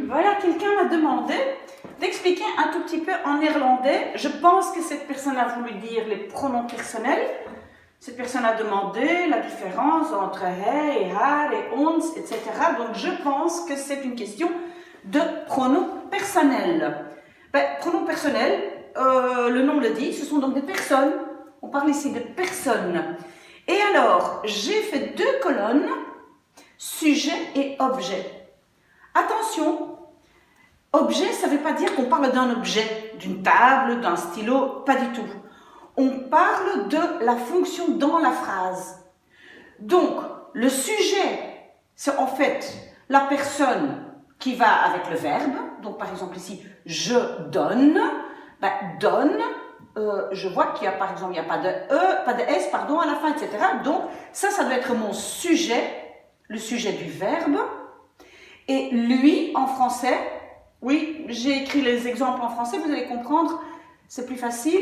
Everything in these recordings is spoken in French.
Voilà, quelqu'un m'a demandé d'expliquer un tout petit peu en néerlandais. Je pense que cette personne a voulu dire les pronoms personnels. Cette personne a demandé la différence entre hij et haar et ons, etc. Donc je pense que c'est une question de pronoms personnels. Pronoms personnels, le nom le dit, ce sont donc des personnes. On parle ici de personnes. Et alors, j'ai fait deux colonnes, sujet et objet. Attention, objet, ça ne veut pas dire qu'on parle d'un objet, d'une table, d'un stylo, pas du tout. On parle de la fonction dans la phrase. Donc, le sujet, c'est en fait la personne qui va avec le verbe. Donc, par exemple ici, je donne. Donne, je vois qu'il y a par exemple, il n'y a pas de E, pas de S, pardon, à la fin, etc. Donc, ça doit être mon sujet, le sujet du verbe. Et lui, en français, oui, j'ai écrit les exemples en français, vous allez comprendre, c'est plus facile.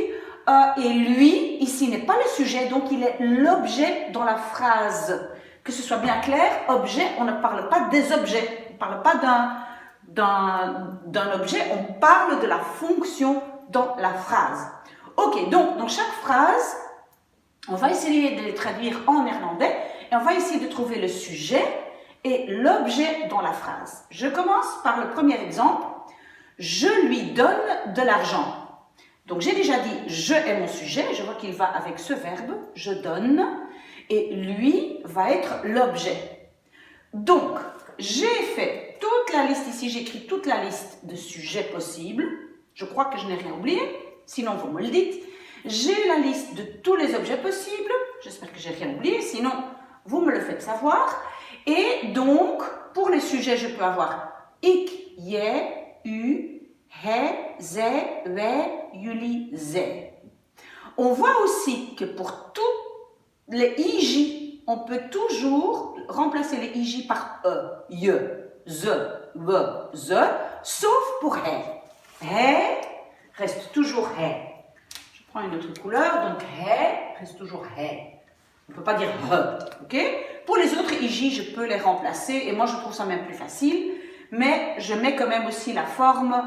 Et lui, ici, n'est pas le sujet, donc il est l'objet dans la phrase. Que ce soit bien clair, objet, on ne parle pas des objets, on ne parle pas d'un objet, on parle de la fonction dans la phrase. Ok, donc dans chaque phrase, on va essayer de les traduire en néerlandais et on va essayer de trouver le sujet et l'objet dans la phrase. Je commence par le premier exemple. Je lui donne de l'argent. Donc j'ai déjà dit je est mon sujet, je vois qu'il va avec ce verbe, je donne, et lui va être l'objet. Donc j'ai fait toute la liste ici, j'ai écrit toute la liste de sujets possibles. Je crois que je n'ai rien oublié, sinon vous me le dites. J'ai la liste de tous les objets possibles, j'espère que j'ai rien oublié, sinon vous me le faites savoir. Et donc, pour les sujets, je peux avoir ik, je, u, he, ze, wij, jullie, zij. On voit aussi que pour tous les ij, on peut toujours remplacer les ij par e, je, ze, we, ze, sauf pour he. He reste toujours he. Je prends une autre couleur, donc he reste toujours he. On ne peut pas dire he, ok? Pour les autres ij, je peux les remplacer et moi je trouve ça même plus facile, mais je mets quand même aussi la forme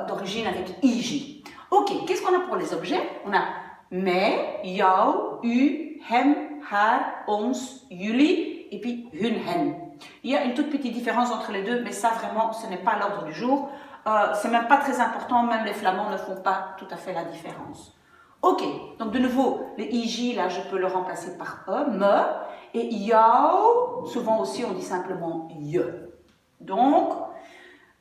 d'origine avec ij. Ok, qu'est-ce qu'on a pour les objets? On a mij, jou, u, hem, haar, ons, jullie et puis hun, hen. Il y a une toute petite différence entre les deux, mais ça vraiment, ce n'est pas l'ordre du jour. C'est même pas très important, même les flamands ne font pas tout à fait la différence. Ok, donc de nouveau, les ij, là, je peux le remplacer par e, me, et jou, souvent aussi on dit simplement je. Donc,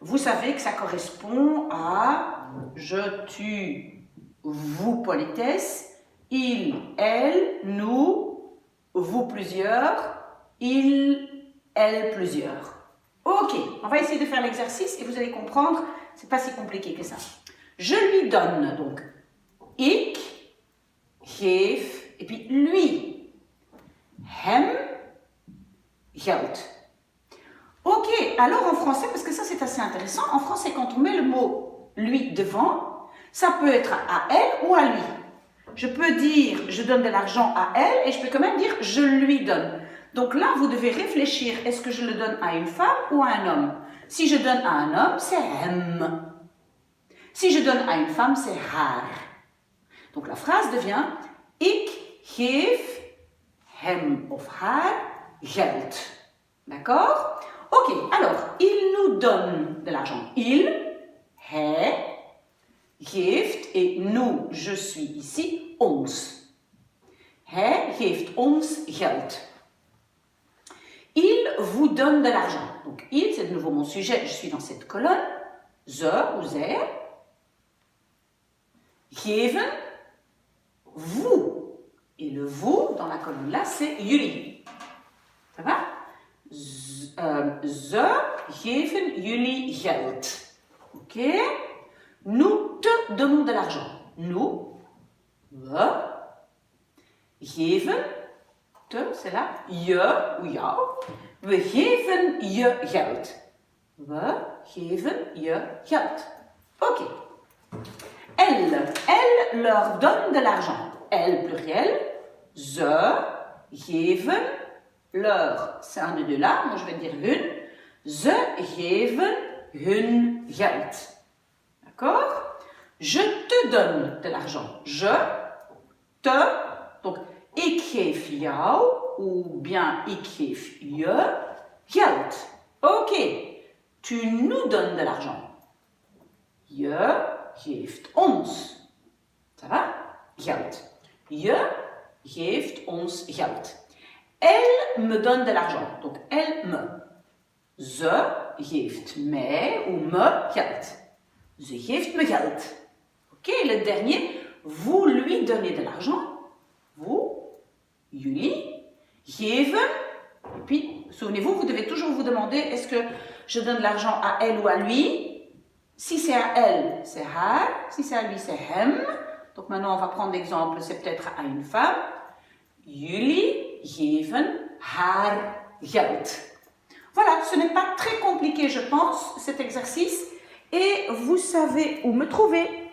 vous savez que ça correspond à je, tu, vous, politesse, il, elle, nous, vous plusieurs, il, elle, plusieurs. Ok, on va essayer de faire l'exercice et vous allez comprendre, c'est pas si compliqué que ça. Je lui donne donc ik, geef, et puis lui, hem, geld. Ok, alors en français, parce que ça c'est assez intéressant, en français quand on met le mot lui devant, ça peut être à elle ou à lui. Je peux dire je donne de l'argent à elle et je peux quand même dire je lui donne. Donc là, vous devez réfléchir, est-ce que je le donne à une femme ou à un homme? Si je donne à un homme, c'est hem. Si je donne à une femme, c'est haar. Donc la phrase devient ik geef hem of haar geld. D'accord? Ok, alors, il nous donne de l'argent. Il, hij, geeft, et nous, je suis ici, ons. Hij geeft ons geld. Il vous donne de l'argent. Donc, il, c'est de nouveau mon sujet, je suis dans cette colonne. Ze ou zij. Geven, vous. Et le vous, dans la colonne là, c'est jullie. Ça va? Ze geven jullie geld. Ok? Nous te donnons de l'argent. Nous, we, geven, te, c'est là, je ou jou. We geven je geld. We geven je geld. Ok. Elle leur donne de l'argent. Elle, pluriel. Ze geven leur, c'est un de deux là, moi je vais dire une. Ze geven hun geld. D'accord? Je te donne de l'argent. Je te. Donc, ik geef jou ou bien ik geef je geld. Ok. Tu nous donnes de l'argent. Je geeft ons. Ça va? Geld. Je geeft ons geld. Elle me donne de l'argent. Donc, elle me. Ze geeft mij ou me geld. Ze geeft me geld. Ok, le dernier. Vous lui donnez de l'argent. Vous, jullie, geven. Et puis, souvenez-vous, vous devez toujours vous demander, est-ce que je donne de l'argent à elle ou à lui? Si c'est à elle, c'est haar. Si c'est à lui, c'est hem. Donc maintenant, on va prendre l'exemple, c'est peut-être à une femme. Jullie geven haar geld. Voilà, ce n'est pas très compliqué, je pense, cet exercice. Et vous savez où me trouver.